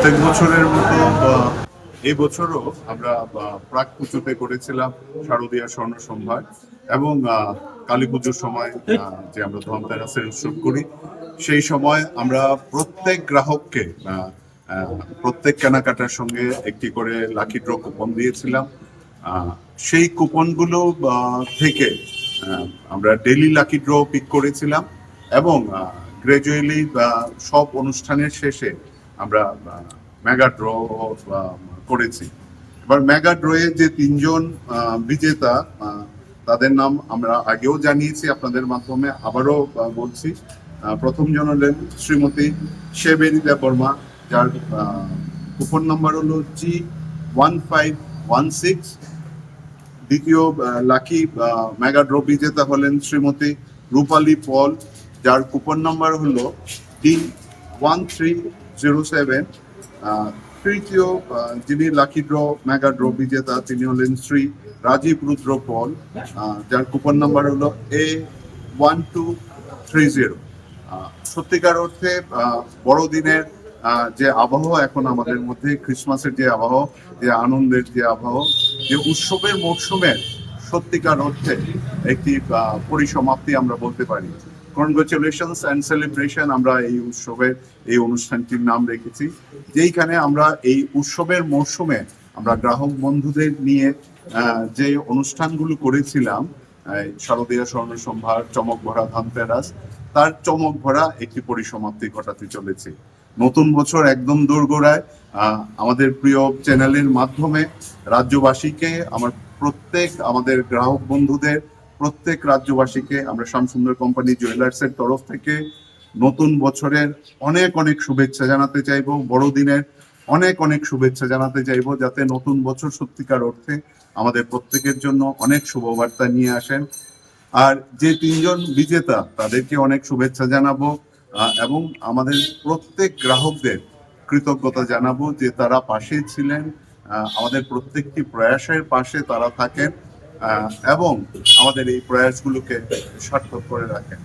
প্রত্যেক বছরের মতো এই বছরও আমরা প্রাক পুজোতে করেছিলাম শারদীয়া স্বর্ণ সম্ভার এবং কালী পুজোর সময় যে আমরা ধনতেরাসের উৎসব করি সেই সময় আমরা প্রত্যেক গ্রাহককে প্রত্যেক কেনাকাটার সঙ্গে একটি করে লাকি ড্র কুপন দিয়েছিলাম। সেই কুপনগুলো থেকে আমরা ডেইলি লাকি ড্র পিক করেছিলাম এবং গ্রাজুয়ালি সব অনুষ্ঠানের শেষে আমরা মেগা ড্র করেছি। এবার মেগা ড্রয়ে যে তিনজন বিজেতা তাদের নাম আমরা আগেও জানিয়েছি আপনাদের মাধ্যমে, আবারও বলছি। প্রথম জন হলেন শ্রীমতী শেবেরিতা বর্মা, যার কুপন নাম্বার হলো G1516। দ্বিতীয় লাকি মেগা ড্র বিজেতা হলেন শ্রীমতী রূপালী পল, যার কুপন নাম্বার হলো D1307। তৃতীয় যিনি লাকি ড্র মেগা ড্র বিজেতা তিনি হলেন শ্রী রাজীব রুদ্র পল, যার কুপন নাম্বার হলো A1230। সত্যিকার অর্থে বড়দিনের যে আবহাওয়া এখন আমাদের মধ্যে, ক্রিসমাসের যে আবহাওয়া, যে আনন্দের যে আবহাওয়া, যে উৎসবের মরশুমের সত্যিকার অর্থে একটি পরিসমাপ্তি আমরা বলতে পারি। কনগ্রাচুলেশনস অ্যান্ড সেলিব্রেশন আমরা এই উৎসবের এই অনুষ্ঠানটির নাম রেখেছি, যেইখানে আমরা এই উৎসবের মরশুমে আমরা গ্রাহক বন্ধুদের নিয়ে যে অনুষ্ঠানগুলো করেছিলাম, শারদীয়া স্বর্ণ সম্ভার, চমক ভরা ধনতেরাস, তার চমক ভরা একটি পরিসমাপ্তি ঘটাতে চলেছে। নতুন বছর একদম দোরগোড়ায়। আমাদের প্রিয় চ্যানেলের মাধ্যমে রাজ্যবাসীকে, আমাদের গ্রাহক বন্ধুদের, প্রত্যেক রাজ্যবাসীকে আমরা শ্যামসুন্দর কোম্পানি জুয়েলার্সের তরফ থেকে নতুন বছরের অনেক অনেক শুভেচ্ছা জানাতে চাইবো, বড়দিনের অনেক অনেক শুভেচ্ছা জানাতে চাইবো, যাতে নতুন বছর সত্যিকার অর্থে আমাদের প্রত্যেকের জন্য অনেক শুভবার্তা নিয়ে আসেন। আর যে তিনজন বিজেতা তাদেরকে অনেক শুভেচ্ছা জানাবো এবং আমাদের প্রত্যেক গ্রাহকদের কৃতজ্ঞতা জানাবো যে তারা পাশে ছিলেন, আমাদের প্রত্যেকটি প্রয়াসের পাশে তারা থাকেন এবং আমাদের এই প্রয়াসগুলোকে সার্থক করে রাখেন।